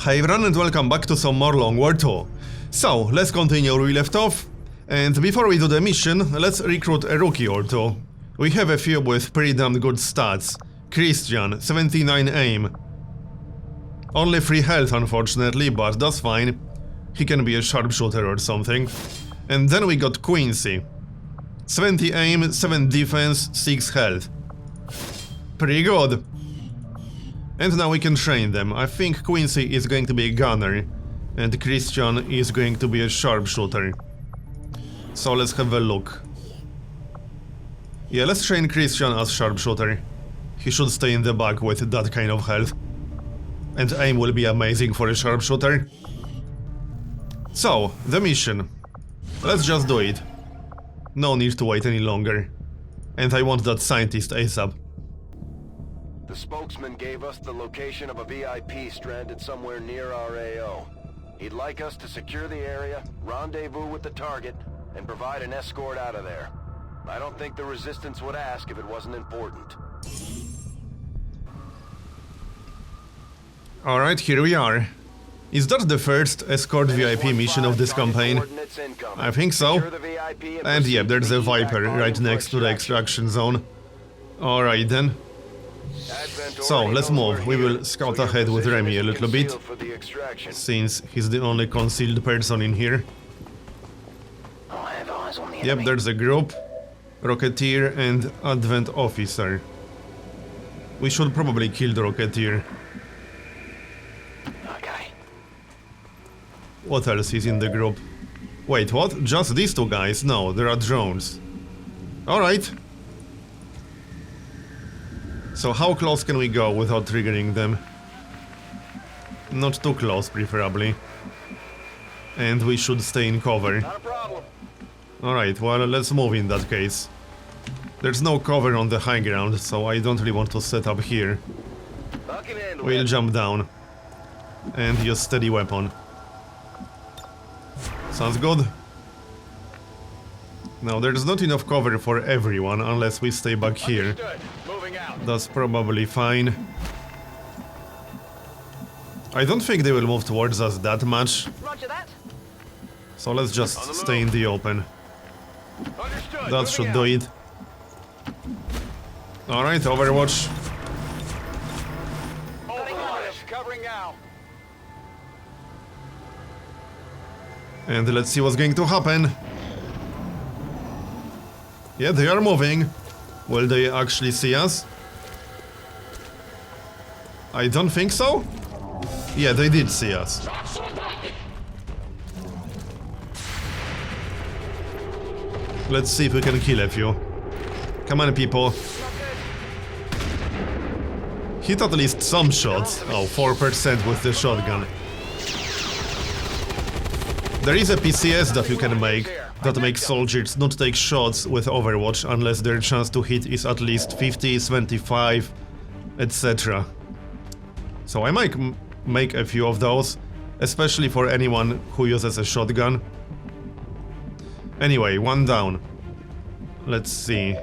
Hi everyone and welcome back to some more Long War 2. So, let's continue where we left off. And before we do the mission, let's recruit a rookie or two. We have a few with pretty damn good stats. Christian, 79 aim. Only 3 health unfortunately, but that's fine. He can be a sharpshooter or something. And then we got Quincy. 70 aim, 7 defense, 6 health. Pretty good. And now we can train them. I think Quincy is going to be a gunner, and Christian is going to be a sharpshooter. So let's have a look. Yeah, let's train Christian as sharpshooter. He should stay in the back with that kind of health. And aim will be amazing for a sharpshooter. So, the mission. Let's just do it. No need to wait any longer. And I want that scientist ASAP. The spokesman gave us the location of a VIP stranded somewhere near our AO. He'd like us to secure the area, rendezvous with the target, and provide an escort out of there. I don't think the Resistance would ask if it wasn't important. Alright, here we are. Is that the first escort VIP mission of this campaign? I think so. And yeah, there's a Viper right next to the extraction zone. Alright then. So, let's move. We will scout ahead with Remy a little bit, since he's the only concealed person in here. Yep, there's a group, Rocketeer and Advent Officer. We should probably kill the Rocketeer. What else is in the group? Wait, what? Just these two guys? No, there are drones. Alright. So how close can we go without triggering them? Not too close, preferably. And we should stay in cover. Not a problem. Alright, well, let's move in that case. There's no cover on the high ground, so I don't really want to set up here. We'll jump down. And use steady weapon. Sounds good. Now, there's not enough cover for everyone unless we stay back here. That's probably fine. I don't think they will move towards us that much. So let's just stay in the open. That should do it. Alright, Overwatch. And let's see what's going to happen. Yeah, they are moving. Will they actually see us? I don't think so. Yeah, they did see us. Let's see if we can kill a few. Come on, people. Hit at least some shots. Oh, 4% with the shotgun. There is a PCS that you can make that makes soldiers not take shots with Overwatch unless their chance to hit is at least 50, 75, etc. So I might make a few of those, especially for anyone who uses a shotgun. Anyway, one down. Let's see.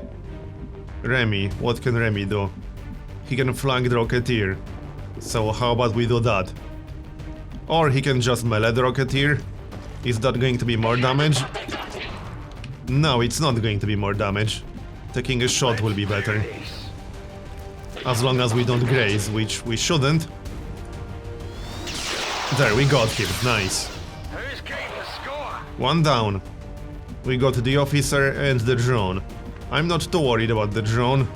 Remy, what can Remy do? He can flank the Rocketeer. So how about we do that? Or he can just melee the Rocketeer. Is that going to be more damage? No, it's not going to be more damage. Taking a shot will be better. As long as we don't graze, which we shouldn't. There, we got him. Nice. One down. We got the officer and the drone. I'm not too worried about the drone.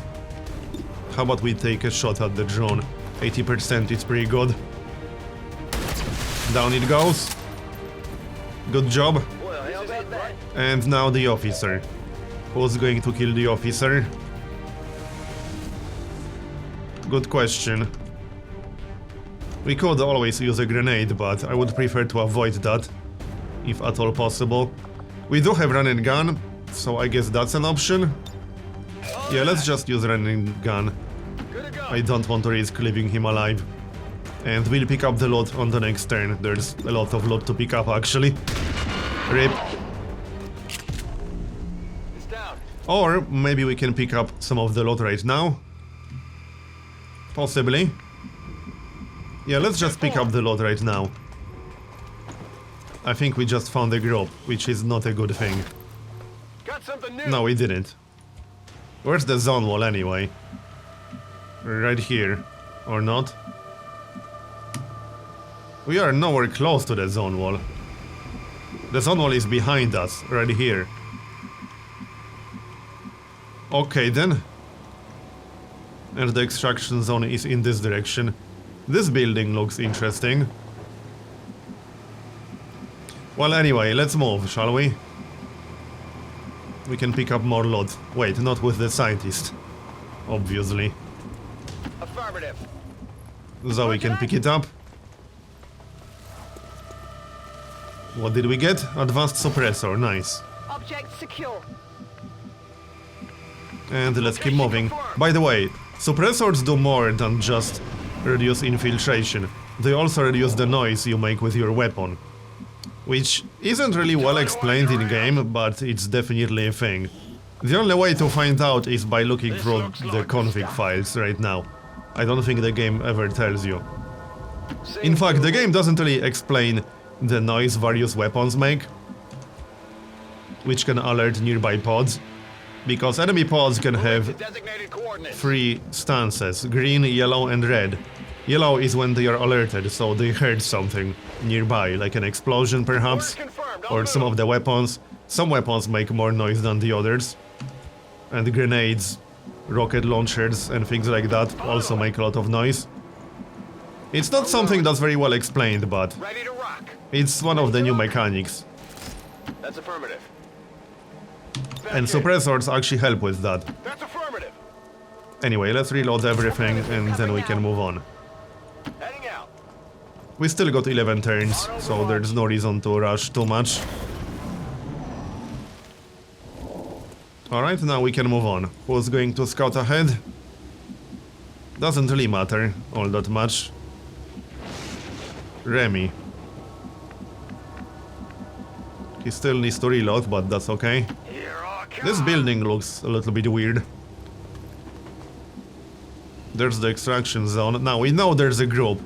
How about we take a shot at the drone? 80% is pretty good. Down it goes. Good job. And now the officer. Who's going to kill the officer? Good question. We could always use a grenade, but I would prefer to avoid that, if at all possible. We do have run and gun, so I guess that's an option. Yeah, let's just use run and gun. I don't want to risk leaving him alive. And we'll pick up the loot on the next turn. There's a lot of loot to pick up, actually. RIP. Or maybe we can pick up some of the loot right now. Possibly. Yeah, let's just pick up the loot right now. I think we just found a group, which is not a good thing. Got something new. No, we didn't. Where's the zone wall anyway? Right here. Or not? We are nowhere close to the zone wall. The zone wall is behind us, right here. Okay then. And the extraction zone is in this direction. This building looks interesting. Well, anyway, let's move, shall we? We can pick up more loot. Wait, not with the scientist. Obviously. Affirmative. So we can pick it up. What did we get? Advanced suppressor, nice. Object secure. And let's keep moving. By the way, suppressors do more than just reduce infiltration. They also reduce the noise you make with your weapon. Which isn't really well explained in game, but it's definitely a thing. The only way to find out is by looking through the config files right now. I don't think the game ever tells you. In fact, the game doesn't really explain the noise various weapons make, which can alert nearby pods, because enemy pods can have Designated coordinates. 3 stances: green, yellow and red. Yellow is when they are alerted, so they heard something nearby, like an explosion perhaps, Confirmed. or some of the weapons. Some weapons make more noise than the others, and grenades, rocket launchers and things like that also make a lot of noise. It's not something that's very well explained, but Ready to rock. it's one of the new mechanics. That's affirmative. And suppressors actually help with that. That's affirmative. Anyway, let's reload everything and then we can move on. Heading out. We still got 11 turns, so there's no reason to rush too much. Alright, now we can move on. Who's going to scout ahead? Doesn't really matter all that much. Remy. He still needs to reload, but that's okay. Here I come. This building looks a little bit weird. There's the extraction zone. Now we know there's a group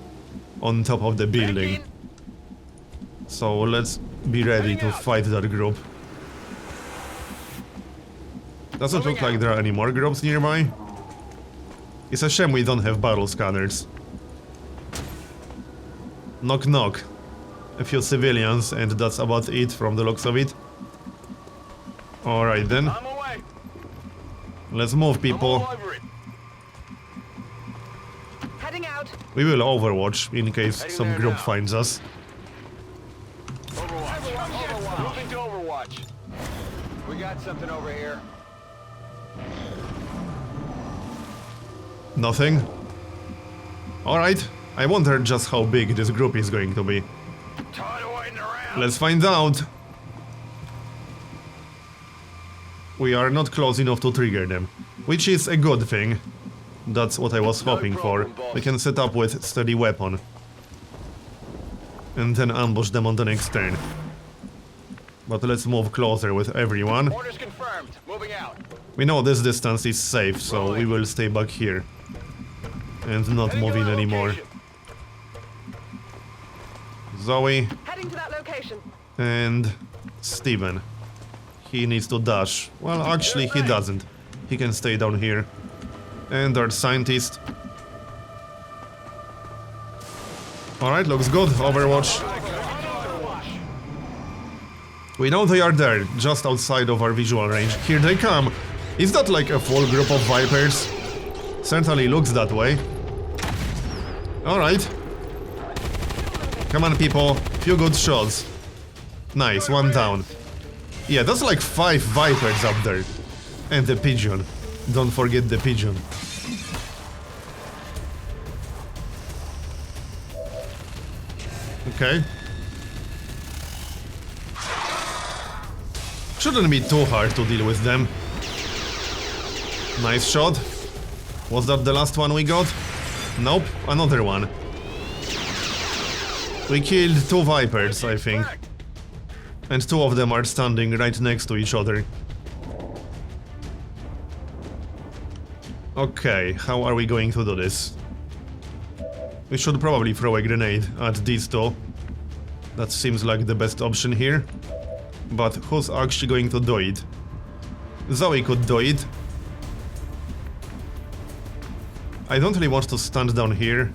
on top of the building. So let's be ready to fight that group. Doesn't look like there are any more groups nearby. It's a shame we don't have battle scanners. Knock knock. A few civilians and that's about it from the looks of it. Alright then. I'm away. Let's move, I'm people. all over it. Heading out. We will overwatch in case Heading some there group now. finds us. Overwatch. Moving to Overwatch. We got something over here. Nothing? Alright. I wonder just how big this group is going to be. Tired of waiting around. Let's find out. We are not close enough to trigger them, which is a good thing. That's what I was hoping for. We can set up with steady weapon. And then ambush them on the next turn. But let's move closer with everyone. Orders confirmed. Moving out. We know this distance is safe, so we will stay back here. And not Heading move to in our anymore. location. Zoe Heading to that location. and Steven. He needs to dash. Well, actually he doesn't. He can stay down here. And our scientist. Alright, looks good. Overwatch. We know they are there, just outside of our visual range. Here they come. Is that like a full group of Vipers? Certainly looks that way. Alright. Come on, people. Few good shots. Nice, one down. Yeah, that's like 5 Vipers up there. And the pigeon. Don't forget the pigeon. Okay. Shouldn't be too hard to deal with them. Nice shot. Was that the last one we got? Nope, another one. We killed 2 Vipers, I think. And 2 of them are standing right next to each other. Okay, how are we going to do this? We should probably throw a grenade at these two. That seems like the best option here. But who's actually going to do it? Zoe could do it. I don't really want to stand down here,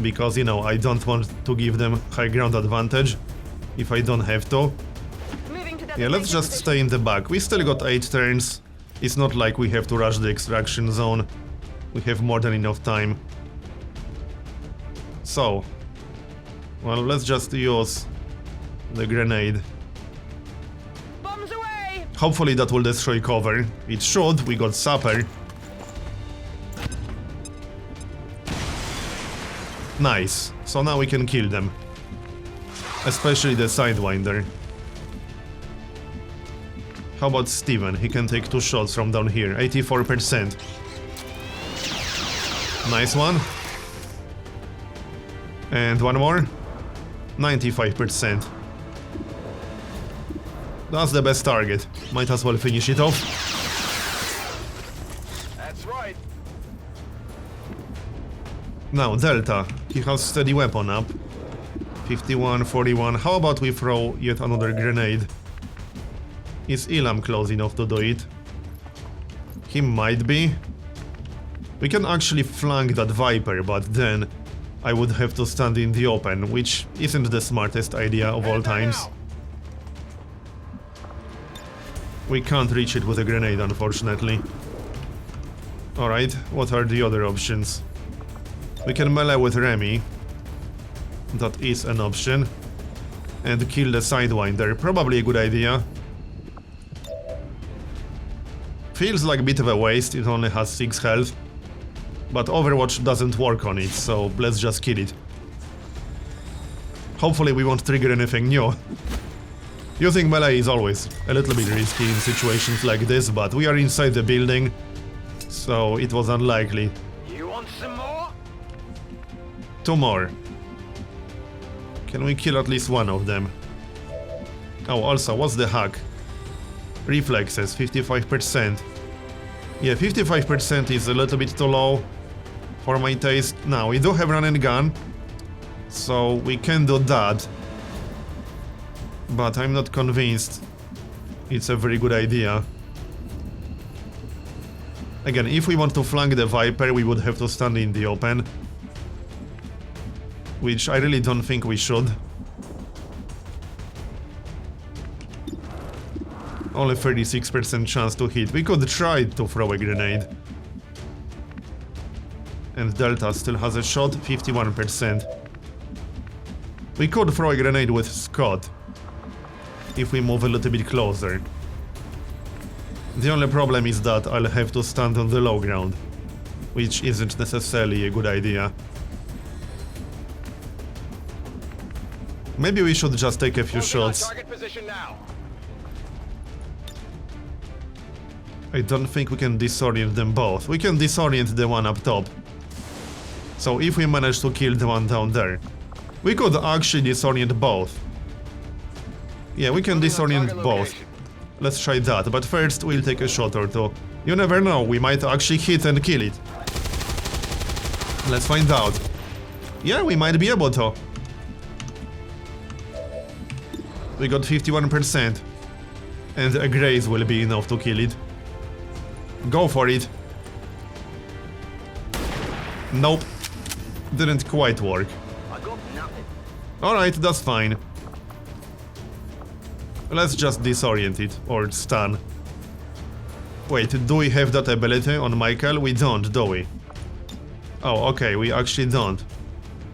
because, you know, I don't want to give them high ground advantage if I don't have to. Yeah, let's just stay in the back. We still got 8 turns. It's not like we have to rush the extraction zone. We have more than enough time. So, well, let's just use the grenade. Bombs away! Hopefully that will destroy cover. It should. We got Sapper. Nice. So now we can kill them. Especially the Sidewinder. How about Steven? He can take 2 shots from down here. 84%. Nice one. And one more. 95%. That's the best target. Might as well finish it off. That's right. Now, Delta. He has steady weapon up. 51, 41. How about we throw yet another grenade? Is Ilham close enough to do it? He might be. We can actually flank that Viper, but then I would have to stand in the open, which isn't the smartest idea of all times. We can't reach it with a grenade, unfortunately. Alright, what are the other options? We can melee with Remy. That is an option. And kill the Sidewinder, probably a good idea. Feels like a bit of a waste, it only has 6 health. But Overwatch doesn't work on it, so let's just kill it. Hopefully we won't trigger anything new. Using melee is always a little bit risky in situations like this, but we are inside the building, so it was unlikely. You want some more? 2 more. Can we kill at least one of them? Oh, also, what's the hack? Reflexes, 55%. Yeah, 55% is a little bit too low for my taste. Now, we do have run and gun, so we can do that. But I'm not convinced it's a very good idea. Again, if we want to flank the Viper, we would have to stand in the open. Which I really don't think we should. Only 36% chance to hit. We could try to throw a grenade. And Delta still has a shot, 51%. We could throw a grenade with Scott if we move a little bit closer. The only problem is that I'll have to stand on the low ground, which isn't necessarily a good idea. Maybe we should just take a few shots. Target position now. I don't think we can disorient them both. We can disorient the one up top. So if we manage to kill the one down there, we could actually disorient both. Yeah, we can disorient both. Let's try that, but first we'll take a shot or two. You never know, we might actually hit and kill it. Let's find out. Yeah, we might be able to. We got 51%. And a graze will be enough to kill it. Go for it. Nope. Didn't quite work. I got nothing. Alright, that's fine. Let's just disorient it, or stun. Wait, do we have that ability on Michael? We don't, do we? Oh, okay, we actually don't.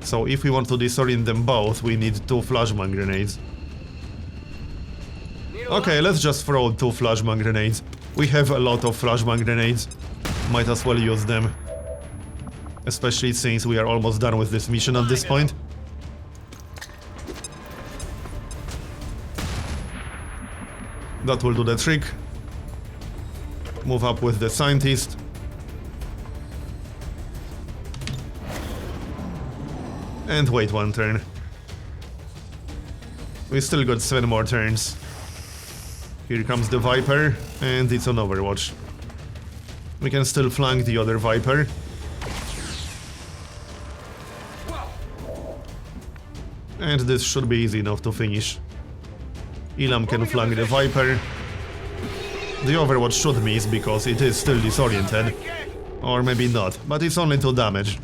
So if we want to disorient them both, we need 2 flashbang grenades. Okay, let's just throw 2 flashbang grenades. We have a lot of flashbang grenades. Might as well use them. Especially since we are almost done with this mission at this point. That will do the trick. Move up with the scientist. And wait 1 turn. We still got 7 more turns. Here comes the Viper, and it's on Overwatch. We can still flank the other Viper. And this should be easy enough to finish. Elam can flank the Viper. The Overwatch should miss because it is still disoriented. Or maybe not, but it's only 2 damage.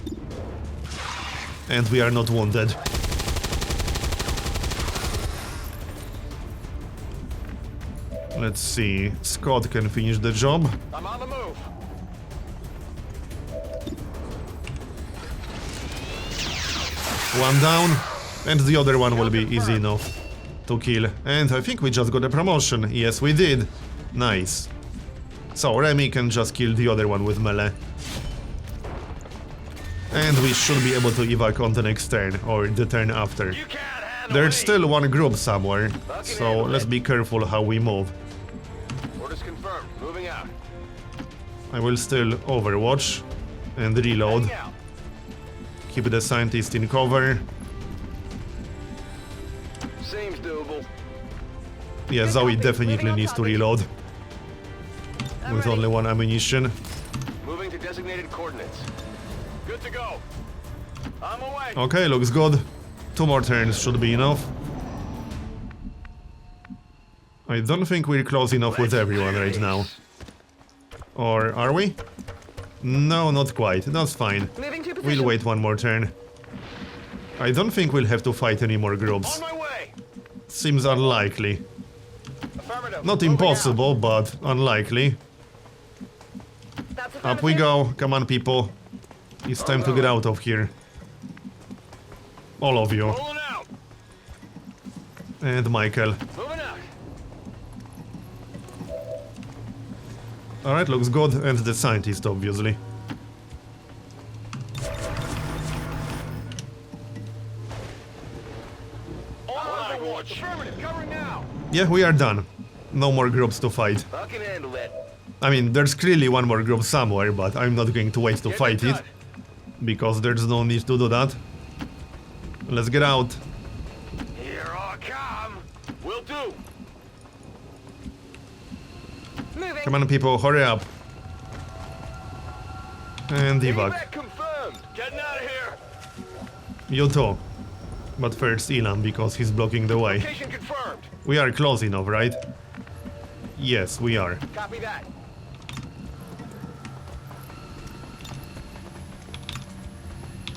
And we are not wounded. Let's see, Scott can finish the job. I'm on the move. One down, and the other one will be easy enough to kill. And I think we just got a promotion. Yes, we did. Nice. So Remy can just kill the other one with melee. And we should be able to evac on the next turn, or the turn after. You can't handle There's me. still one group somewhere, so let's be careful how we move. Orders confirmed. Moving out. I will still overwatch and reload. Heading out. Keep the scientist in cover. Seems doable. Yeah, Zoe definitely needs to reload. With only 1 ammunition. Moving to designated coordinates. Good to go. I'm away. Okay, looks good. 2 more turns should be enough. I don't think we're close enough with everyone right now. Or are we? No, not quite. That's fine. Moving to position. We'll wait 1 more turn. I don't think we'll have to fight any more groups. On my way. Seems unlikely. Affirmative. Not Moving impossible, but unlikely. That's Up we go. Come on, people. It's time to get out of here. All of you. out. Rolling out. And Michael. Moving out. Alright, looks good. And the scientist, obviously. On watch. Affirmative. Covering now. Yeah, we are done. No more groups to fight. I can handle that. I mean, there's clearly 1 more group somewhere, but I'm not going to wait to Get fight it it. done. Because there's no need to do that. Let's get out. Here I come. Will do. Moving. Come on, people, hurry up. And evac. Feedback confirmed. Getting out of here. You too. But first Elam, because he's blocking the way. Location confirmed. We are close enough, right? Yes, we are. Copy that.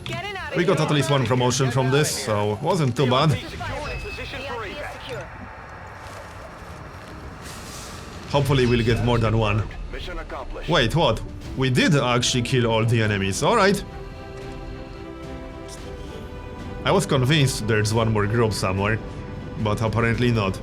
Getting out of We got here. at least 1 promotion from this, so wasn't too bad. Secured in position for VIP is evac. secure. Hopefully we'll get more than 1. Mission accomplished. Wait, what? We did actually kill all the enemies, alright. I was convinced there's 1 more group somewhere, but apparently not.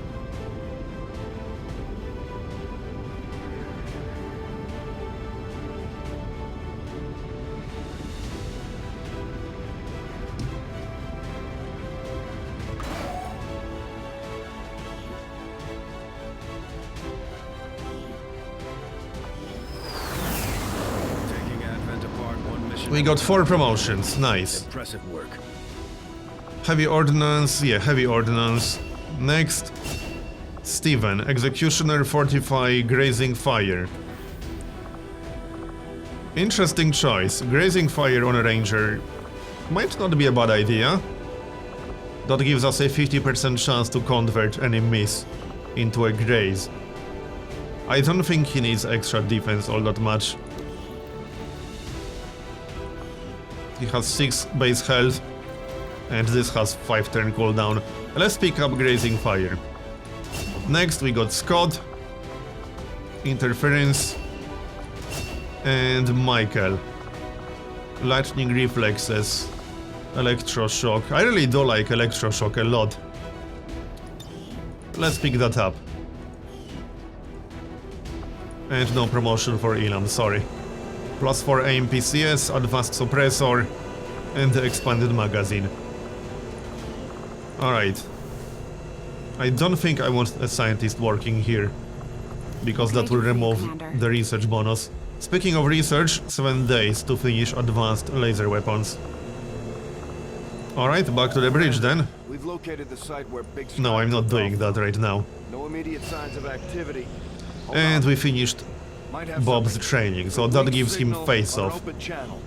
Taking Advent apart, 1 mission. We got 4 promotions, nice. Impressive work. Heavy ordnance, yeah, heavy ordnance. Next, Steven, Executioner, Fortify, Grazing Fire. Interesting choice. Grazing Fire on a Ranger might not be a bad idea. That gives us a 50% chance to convert any miss into a graze. I don't think he needs extra defense all that much. He has 6 base health. And this has 5 turn cooldown. Let's pick up Grazing Fire. Next we got Scott, Interference, and Michael. Lightning Reflexes, Electroshock. I really do like Electroshock a lot. Let's pick that up. And no promotion for Elam, sorry. +4 aim PCS, Advanced Suppressor, and the Expanded Magazine. Alright. I don't think I want a scientist working here, because that will remove the research bonus. Speaking of research, 7 days to finish advanced laser weapons. Alright, back to the bridge then. We've located the site where Big No, I'm not doing that right now. No immediate signs of activity. Hold And on. we finished Might have Bob's something. training, so Weak that gives him signal face on off. open channel.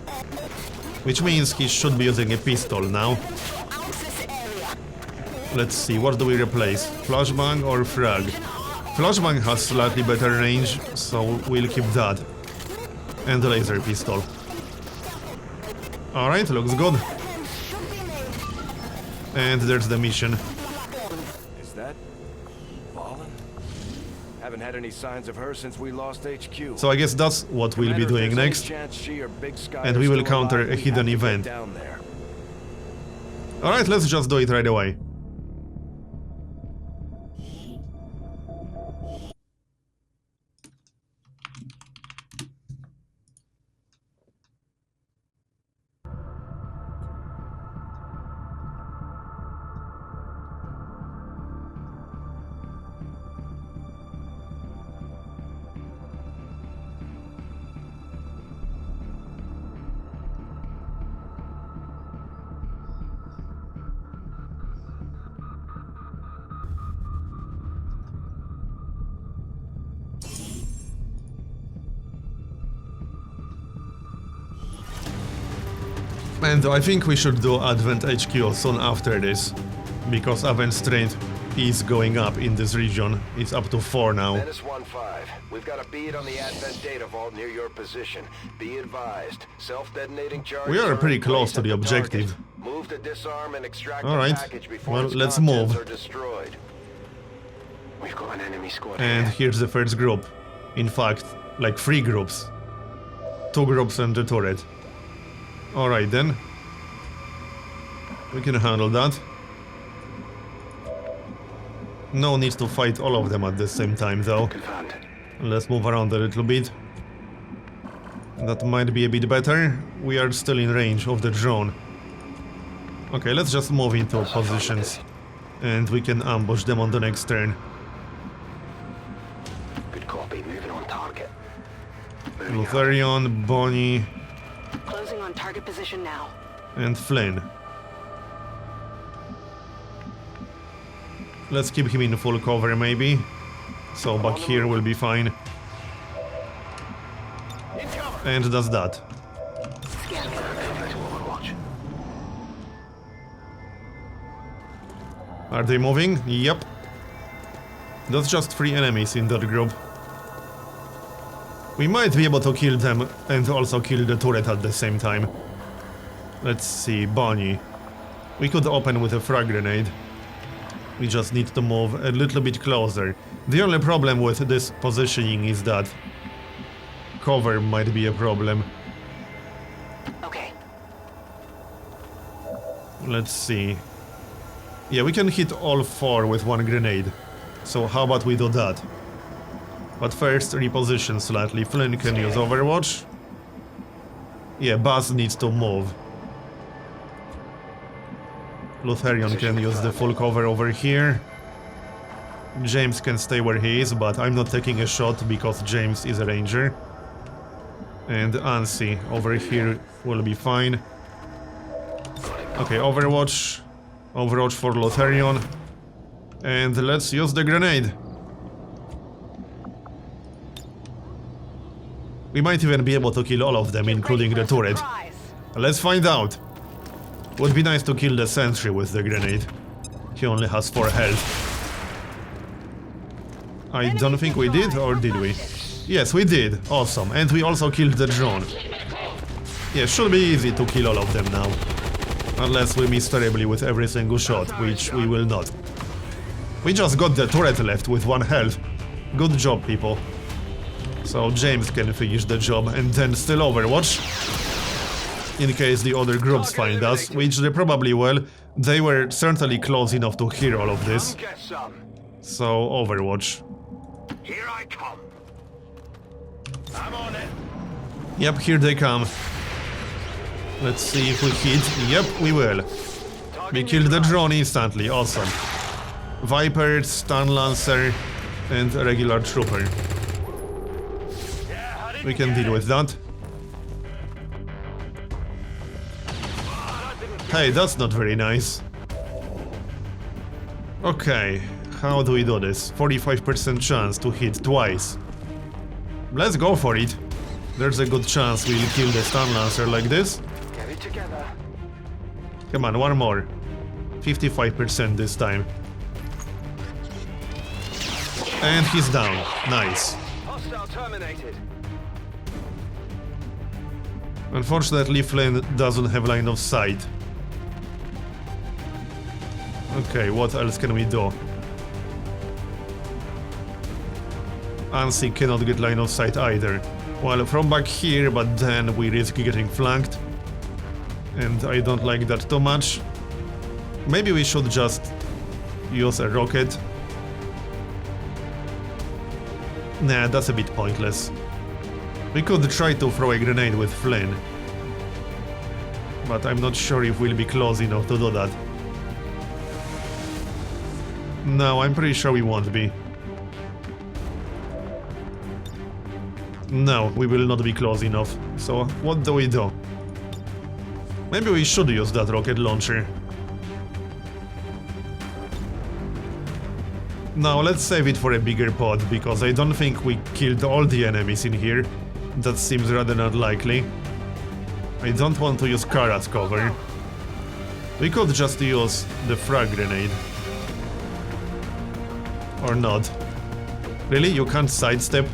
Which means he should be using a pistol now. Let's see, what do we replace? Flashbang or frag? Flashbang has slightly better range, so we'll keep that. And the laser pistol. Alright, looks good. And there's the mission. Is that Fallen? Haven't had any signs of her since we lost HQ. So I guess that's what we'll be Commander, doing if there's any next. chance she or Big Sky And are we will still counter alive, a we hidden have to get event. down there. Alright, let's just do it right away. And I think we should do Advent HQ soon after this, because Advent strength is going up in this region. It's up to 4 now. Menace 1-5. We've got a bead on the Advent data vault near your position. Be advised. Self-detonating charges. We are pretty in close place to at the objective. target. Move to disarm and extract All the right. package before Well, its let's contents move. are destroyed. We've got an enemy squad. And here's the first group. In fact, like 3 groups. 2 groups and the turret. Alright then. We can handle that. No need to fight all of them at the same time though. Confirmed. Let's move around a little bit. That might be a bit better. We are still in range of the drone. Okay, let's just move into positions. And we can ambush them on the next turn. Good copy. Moving on target. Lutherion, Bonnie, Closing on target position now. and Flynn. Let's keep him in full cover maybe. So back here will be fine. And that's that. Are they moving? Yep. That's just 3 enemies in that group. We might be able to kill them and also kill the turret at the same time. Let's see, Bonnie. We could open with a frag grenade. We just need to move a little bit closer. The only problem with this positioning is that cover might be a problem. Okay. Let's see. Yeah, we can hit all 4 with 1 grenade. So how about we do that? But first, reposition slightly. Flynn can use Overwatch. Yeah, Buzz needs to move. Lutherion can use the full cover over here. James can stay where he is, but I'm not taking a shot because James is a ranger. And Ansi over here will be fine. Okay, Overwatch. Overwatch for Lutherion. And let's use the grenade. We might even be able to kill all of them, including the turret. Let's find out. Would be nice to kill the sentry with the grenade. He only has 4 health. I don't think we did, or did we? Yes, we did. Awesome. And we also killed the drone. Yeah, should be easy to kill all of them now. Unless we miss terribly with every single shot, which we will not. We just got the turret left with 1 health. Good job, people. So James can finish the job and then still Overwatch. In case the other groups find us, which they probably will. They were certainly close enough to hear all of this. Get some. So Overwatch. Here I come. I'm on it. Yep, here they come. Let's see if we hit. Yep, we will. We killed the drone instantly, awesome. Viper, Stun Lancer, and a regular trooper. We can deal with that. Hey, that's not very nice. Okay, how do we do this? 45% chance to hit twice. Let's go for it. There's a good chance we'll kill the Stun Lancer like this. Get it together. Come on, 1 more. 55% this time. And he's down. Nice. Hostile terminated. Unfortunately, Flynn doesn't have line of sight. Okay, what else can we do? Ansi cannot get line of sight either. Well, from back here, but then we risk getting flanked. And I don't like that too much. Maybe we should just use a rocket. Nah, that's a bit pointless. We could try to throw a grenade with Flynn. But I'm not sure if we'll be close enough to do that. No, I'm pretty sure we won't be. No, we will not be close enough. So, what do we do? Maybe we should use that rocket launcher. Now, let's save it for a bigger pod, because I don't think we killed all the enemies in here. That seems rather unlikely. I don't want to use Kara's cover. We could just use the frag grenade. Or not. Really? You can't sidestep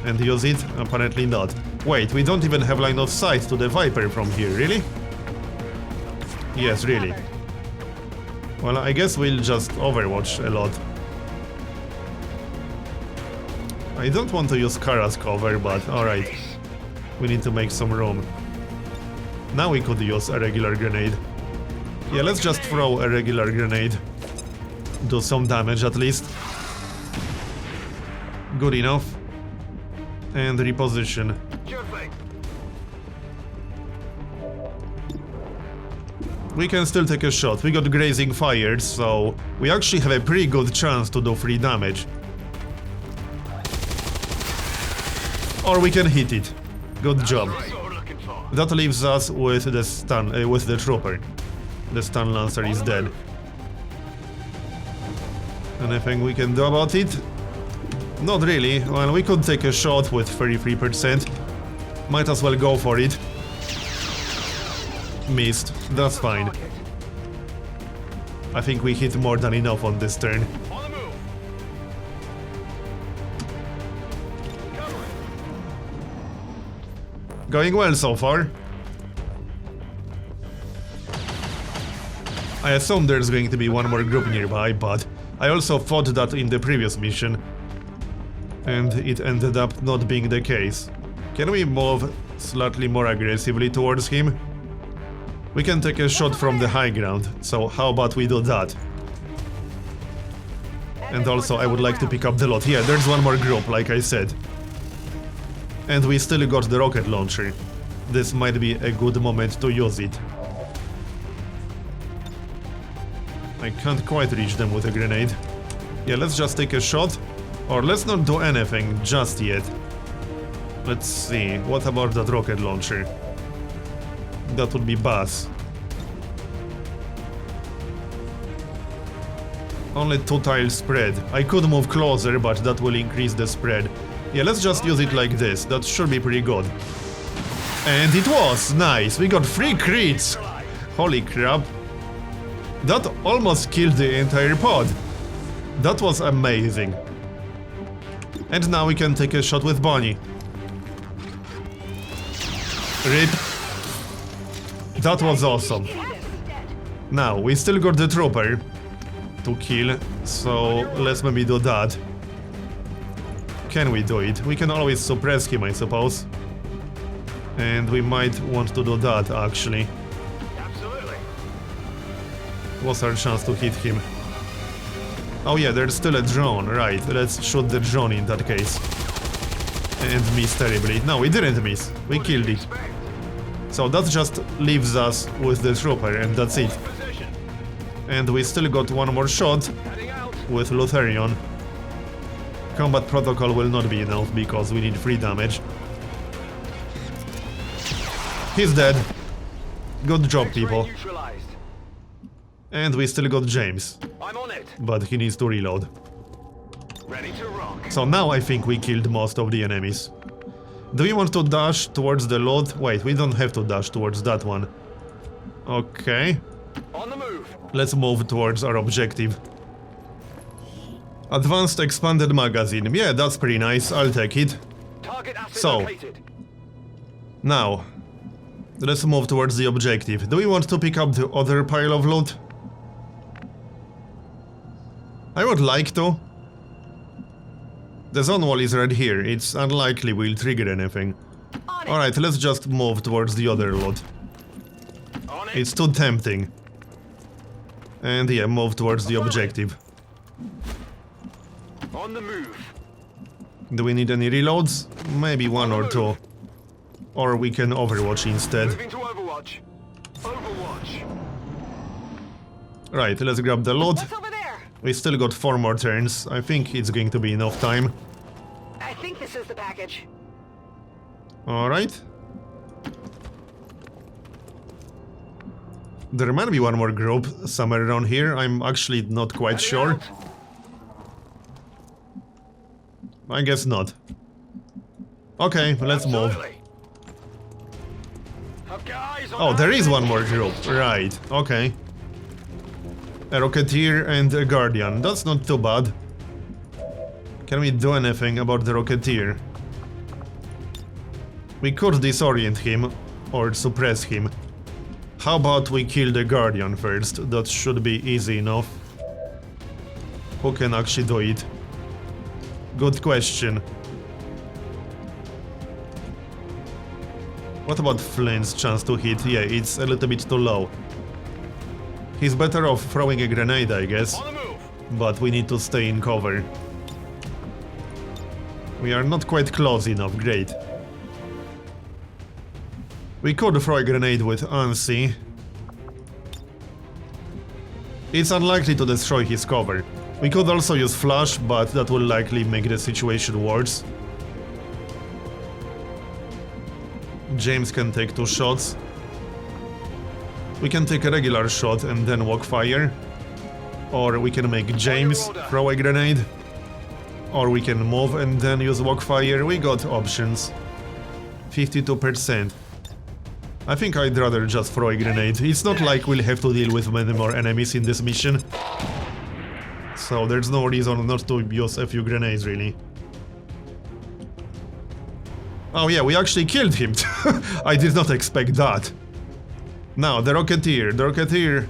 and use it? Apparently not. Wait, we don't even have line of sight to the Viper from here, really? Yes, really. Well, I guess we'll just overwatch a lot. I don't want to use Kara's cover, but alright. We need to make some room. Now we could use a regular grenade. Yeah, let's just throw a regular grenade. Do some damage at least. Good enough. And reposition. We can still take a shot. We got grazing fire, so we actually have a pretty good chance to do 3 damage. Or we can hit it. Good job. That leaves us with the stun, with the trooper. The stun lancer is dead. Anything we can do about it? Not really. Well, we could take a shot with 33%. Might as well go for it. Missed. That's fine. I think we hit more than enough on this turn. Going well so far. I assume there's going to be one more group nearby, but I also thought that in the previous mission. And it ended up not being the case. Can we move slightly more aggressively towards him? We can take a shot from the high ground, so how about we do that? And also I would like to pick up the lot. Yeah, there's one more group, like I said. And we still got the rocket launcher. This might be a good moment to use it. I can't quite reach them with a grenade. Yeah, let's just take a shot. Or let's not do anything just yet. Let's see, what about that rocket launcher? That would be Bass. Only 2 tiles spread. I could move closer, but that will increase the spread. Yeah, let's just use it like this. That should be pretty good. And it was! Nice! We got 3 crits! Holy crap. That almost killed the entire pod. That was amazing. And now we can take a shot with Bonnie. RIP. That was awesome. Now, we still got the trooper to kill, so let's maybe do that. Can we do it? We can always suppress him, I suppose. And we might want to do that, actually. Absolutely. What's our chance to hit him? Oh yeah, there's still a drone, right. Let's shoot the drone in that case. And miss terribly. No, we didn't miss. We killed it. So that just leaves us with the trooper, and that's it. And we still got one more shot with Lutherion. Combat protocol will not be enough because we need 3 damage. He's dead. Good job, people. And we still got James. I'm on it. But he needs to reload. Ready to rock. So now I think we killed most of the enemies. Do we want to dash towards the load? Wait, we don't have to dash towards that one. Okay. On the move. Let's move towards our objective. Advanced expanded magazine. Yeah, that's pretty nice. I'll take it. Target asset So. located. Now, let's move towards the objective. Do we want to pick up the other pile of loot? I would like to. The zone wall is right here. It's unlikely we'll trigger anything. Alright, let's just move towards the other loot. On it. It's too tempting. And yeah, move towards the objective. On the move. Do we need any reloads? Maybe one or two. Or we can Overwatch instead. Moving to Overwatch. Overwatch. Right, let's grab the loot. What's over there? We still got 4 more turns. I think it's going to be enough time. I think this is the package. Alright. There might be one more group somewhere around here. I'm actually not quite sure. I guess not. Okay, let's move. Absolutely. Have guys on Oh, there is our one more group. Right, okay. A Rocketeer and a Guardian. That's not too bad. Can we do anything about the Rocketeer? We could disorient him or suppress him. How about we kill the Guardian first? That should be easy enough. Who can actually do it? Good question. What about Flint's chance to hit? Yeah, it's a little bit too low. He's better off throwing a grenade, I guess. On the move. But we need to stay in cover. We are not quite close enough, great. We could throw a grenade with ANSI. It's unlikely to destroy his cover. We could also use flash, but that will likely make the situation worse. James can take 2 shots. We can take a regular shot and then walk fire. Or we can make James throw a grenade. Or we can move and then use walk fire. We got options. 52%. I think I'd rather just throw a grenade. It's not like we'll have to deal with many more enemies in this mission. So there's no reason not to use a few grenades, really. Oh yeah, we actually killed him. I did not expect that. Now, the Rocketeer. The Rocketeer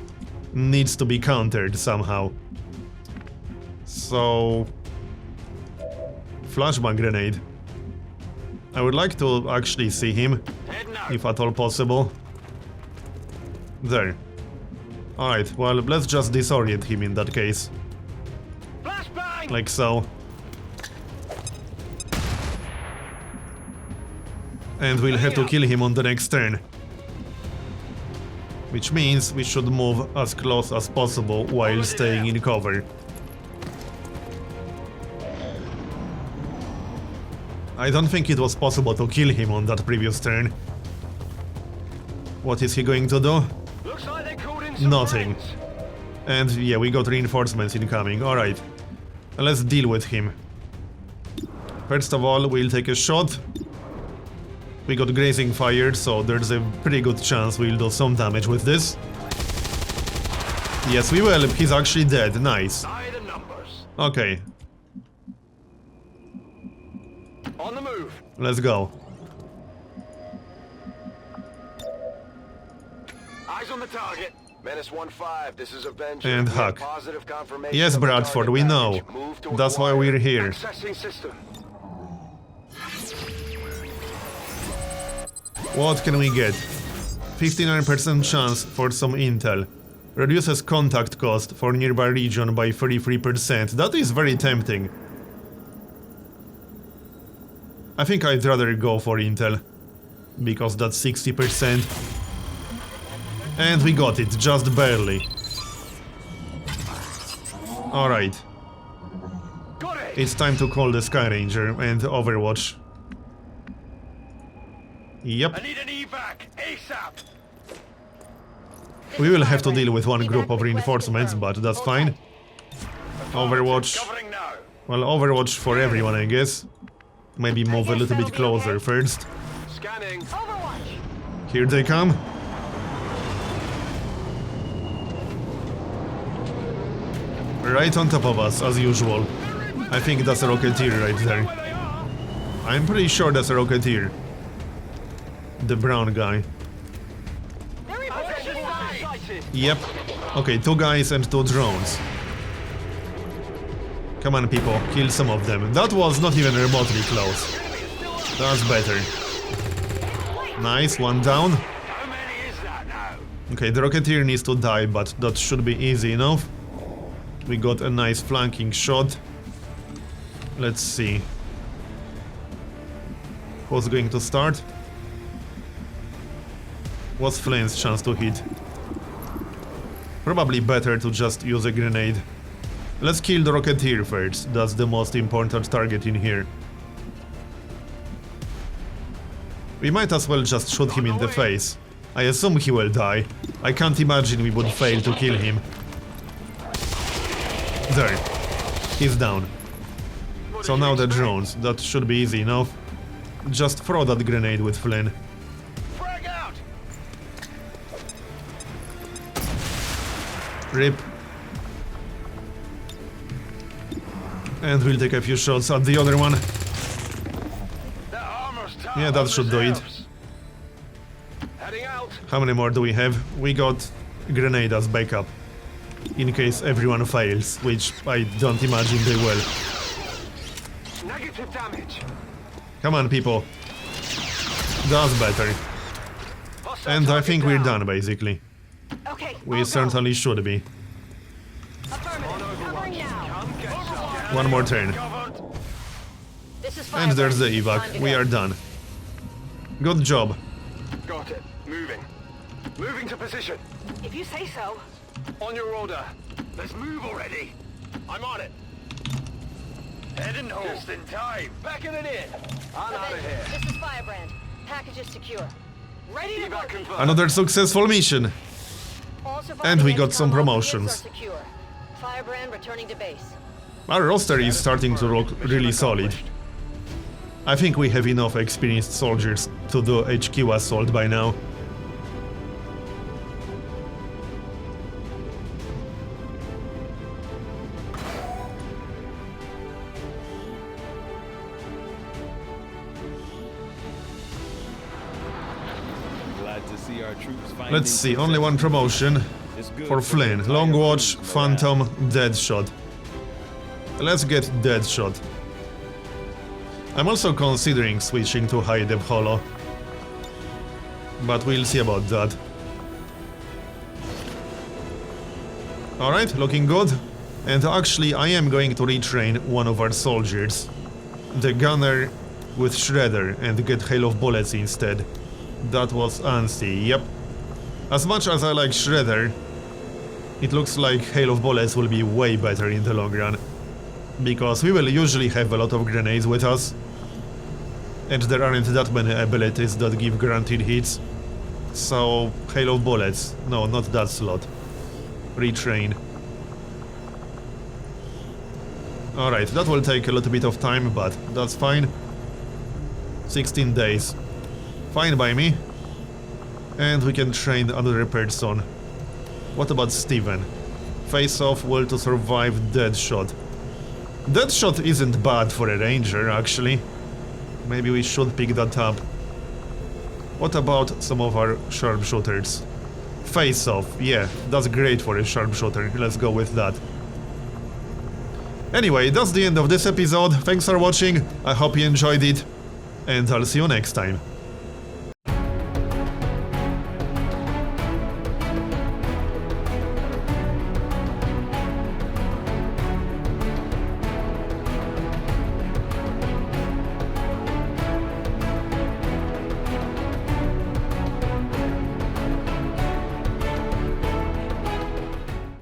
needs to be countered somehow. So... flashbang grenade. I would like to actually see him, if at all possible. There. Alright, well, let's just disorient him in that case. Flashbang. Like so. And we'll have to kill him on the next turn. Which means we should move as close as possible while staying in cover. I don't think it was possible to kill him on that previous turn. What is he going to do? Looks like they called in some Nothing. friends. And yeah, we got reinforcements incoming, alright. Let's deal with him. First of all, we'll take a shot. We got grazing fire, so there's a pretty good chance we'll do some damage with this. Yes, we will. He's actually dead. Nice. Eye the numbers. Okay, On the move. let's go. Eyes on the target. Menace 1-5, this is Avenger. And We have Huck. positive confirmation Yes, of the Bradford, target we know. package. Move to That's why acquire. we're here. Accessing system. What can we get? 59% chance for some intel. Reduces contact cost for nearby region by 33%. That is very tempting. I think I'd rather go for intel. Because that's 60%. And we got it, just barely. Alright. Got it. It's time to call the Sky Ranger and Overwatch. Yep. I need an evac ASAP. We will have to deal with one group of reinforcements, but that's fine. Overwatch. Covering now. Well, Overwatch for everyone, I guess. Maybe move a little bit closer first. Scanning. Overwatch! Here they come. Right on top of us, as usual. I think that's a Rocketeer right there. I'm pretty sure that's a Rocketeer. The brown guy. Yep. Okay, 2 guys and 2 drones. Come on, people, kill some of them. That was not even remotely close. That's better. Nice, 1 down. Okay, the Rocketeer needs to die, but that should be easy enough. We got a nice flanking shot. Let's see. Who's going to start? What's Flame's chance to hit? Probably better to just use a grenade. Let's kill the Rocketeer first. That's the most important target in here. We might as well just shoot him in the face. I assume he will die. I can't imagine we would fail to kill him. There. He's down. So now the drones. That should be easy enough. Just throw that grenade with Flynn. Rip. And we'll take a few shots at the other one. Yeah, that should do it. How many more do we have? We got grenade as backup. In case everyone fails, which I don't imagine they will. Negative damage. Come on, people. That's better. And I think we're done, basically. Okay. We certainly should be. Affirmative. Covering now. One more turn. This is And there's the Firebird. evac. We are done. Good job. Got it. Moving. Moving to position. If you say so. On your order. Let's move already. I'm on it. Heading home. Just in time. Backing it in. I'm out of Avenger, here. this is Firebrand. Package is secure. Ready to Evac work. confirmed. Another successful mission. All surviving And we got XCOM some operatives promotions. are secure. Firebrand returning to base. Our roster is starting to look really solid. I think we have enough experienced soldiers to do HQ assault by now. Glad to see our troops Let's see, only one promotion for Flynn. Long Watch, Phantom, Deadshot. Let's get Deadshot. I'm also considering switching to High Dev Holo. But we'll see about that. Alright, looking good. And actually I am going to retrain one of our soldiers. The gunner with Shredder and get Hail of Bullets instead. That was Ansi, yep. As much as I like Shredder, it looks like Hail of Bullets will be way better in the long run. Because we will usually have a lot of grenades with us. And there aren't that many abilities that give guaranteed hits. So, Hail of Bullets. No, not that slot. Retrain. Alright, that will take a little bit of time, but that's fine. 16 days. Fine by me. And we can train another person. What about Steven? Face off, will to survive, Deadshot. Deadshot isn't bad for a ranger, actually. Maybe we should pick that up. What about some of our sharpshooters? Face off, yeah, that's great for a sharpshooter. Let's go with that. Anyway, that's the end of this episode. Thanks for watching. I hope you enjoyed it. And I'll see you next time.